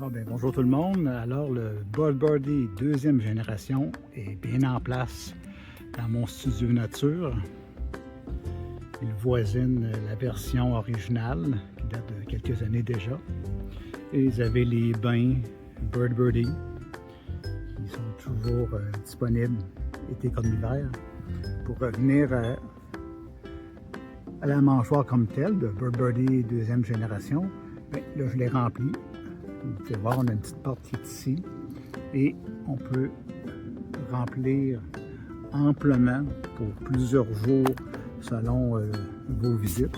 Bonjour tout le monde. Alors, le Bird Birdie deuxième génération est bien en place dans mon studio nature. Il voisine la version originale qui date de quelques années déjà. Et vous avez les bains Bird Birdie qui sont toujours disponibles été comme hiver. Pour revenir à la mangeoire comme telle de Bird Birdie deuxième génération, là je l'ai rempli. Vous pouvez voir, on a une petite porte qui est ici et on peut remplir amplement pour plusieurs jours selon vos visites.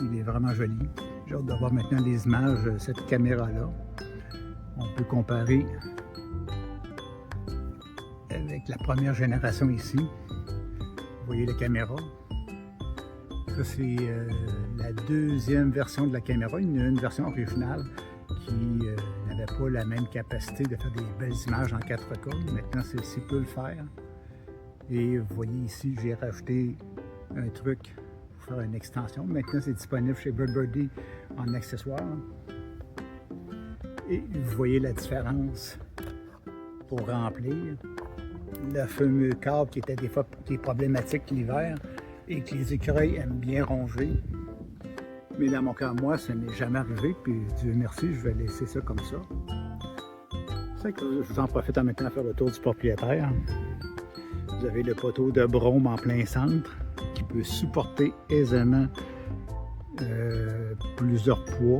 Il est vraiment joli. J'ai hâte de voir maintenant les images de cette caméra-là. On peut comparer avec la première génération ici. Vous voyez la caméra. Ça, c'est la deuxième version de la caméra, une version originale qui n'avait pas la même capacité de faire des belles images en 4K. Maintenant, celle-ci peut le faire. Et vous voyez ici, j'ai rajouté un truc pour faire une extension. Maintenant, c'est disponible chez Bird Birdie en accessoire. Et vous voyez la différence pour remplir. Le fameux câble qui était des fois qui est problématique l'hiver et que les écureuils aiment bien ronger. Mais dans mon cas, moi, ça n'est jamais arrivé, puis Dieu merci, je vais laisser ça comme ça. C'est que je vous en profite en maintenant à faire le tour du propriétaire. Vous avez le poteau de brome en plein centre qui peut supporter aisément plusieurs poids.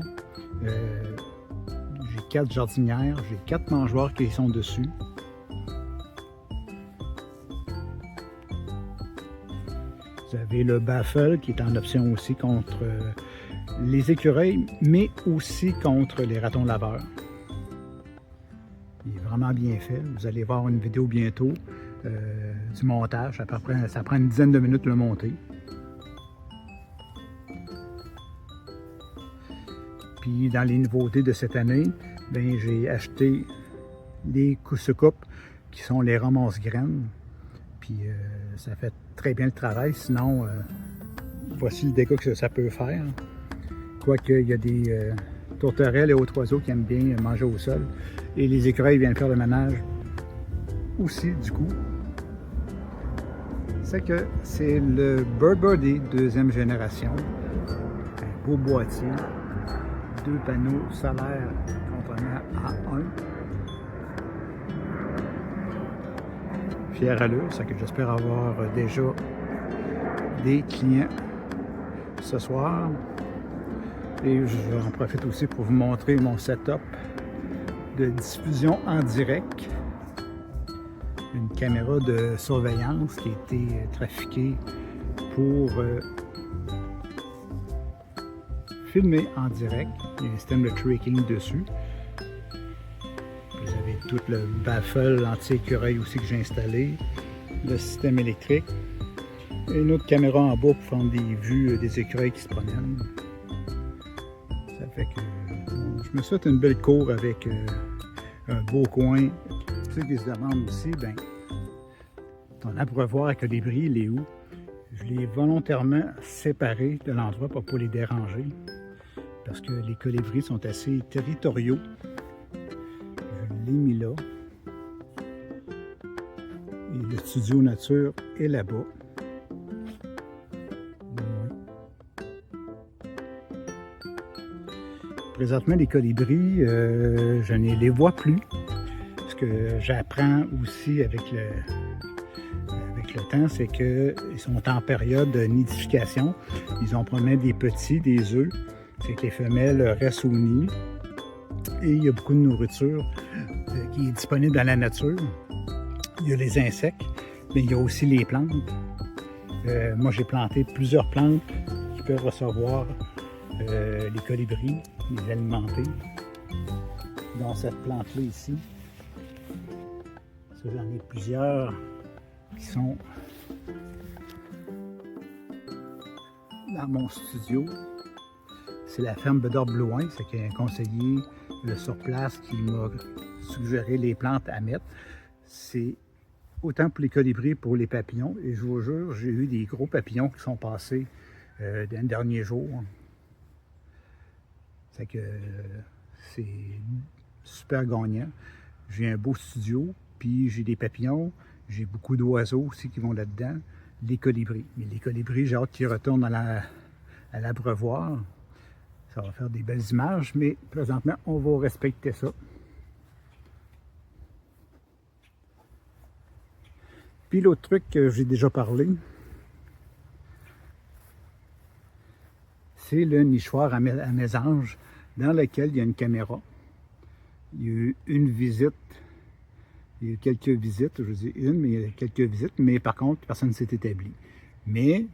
J'ai 4 jardinières, j'ai 4 mangeoires qui sont dessus. Vous avez le baffle qui est en option aussi contre les écureuils, mais aussi contre les ratons laveurs. Il est vraiment bien fait. Vous allez voir une vidéo bientôt du montage. Ça prend une dizaine de minutes de le monter. Puis dans les nouveautés de cette année, j'ai acheté les cousse-coupes qui sont les ramasse-graines. Puis ça fait très bien le travail, sinon voici le dégât que ça peut faire. Quoique il y a des tourterelles et autres oiseaux qui aiment bien manger au sol. Et les écureuils viennent faire le ménage aussi du coup. C'est que c'est le Bird Birdie deuxième génération. Un beau boîtier, 2 panneaux solaires contrairement à 1. Fier à l'eux, c'est que j'espère avoir déjà des clients ce soir. Et j'en profite aussi pour vous montrer mon setup de diffusion en direct. Une caméra de surveillance qui a été trafiquée pour filmer en direct. Il y a un système de tracking dessus. Vous avez tout le baffle anti-écureuil aussi que j'ai installé, le système électrique, et une autre caméra en bas pour prendre des vues des écureuils qui se promènent. Ça fait que je me souhaite une belle cour avec un beau coin. Ceux qui se demandent aussi, ton abreuvoir à colibri, il est où? Je l'ai volontairement séparé de l'endroit pour ne pas les déranger, parce que les colibris sont assez territoriaux. Je l'ai mis là. Et le studio nature est là-bas. Présentement, les colibris, je ne les vois plus. Ce que j'apprends aussi avec le temps, c'est qu'ils sont en période de nidification. Ils ont probablement des petits, des œufs. C'est que les femelles restent au nid. Et il y a beaucoup de nourriture qui est disponible dans la nature. Il y a les insectes, mais il y a aussi les plantes. Moi, j'ai planté plusieurs plantes qui peuvent recevoir les colibris, les alimenter. Dans cette plante-là ici, ça, j'en ai plusieurs qui sont dans mon studio. C'est la ferme Bedard Blouin, c'est qu'il y a un conseiller sur place qui m'a suggéré les plantes à mettre. C'est autant pour les colibris que pour les papillons. Et je vous jure, j'ai eu des gros papillons qui sont passés dans les derniers jours. C'est que c'est super gagnant. J'ai un beau studio, puis j'ai des papillons, j'ai beaucoup d'oiseaux aussi qui vont là-dedans, les colibris. Mais les colibris, j'ai hâte qu'ils retournent à l'abreuvoir. Ça va faire des belles images, mais présentement, on va respecter ça. Puis l'autre truc que j'ai déjà parlé, c'est le nichoir à mésanges dans lequel il y a une caméra. Il y a eu une visite, il y a eu quelques visites, je dis une, mais il y a quelques visites, mais par contre, personne ne s'est établi. Mais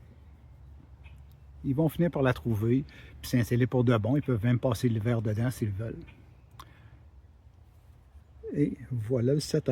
ils vont finir par la trouver, puis s'installer pour de bon. Ils peuvent même passer l'hiver dedans s'ils veulent. Et voilà le setup.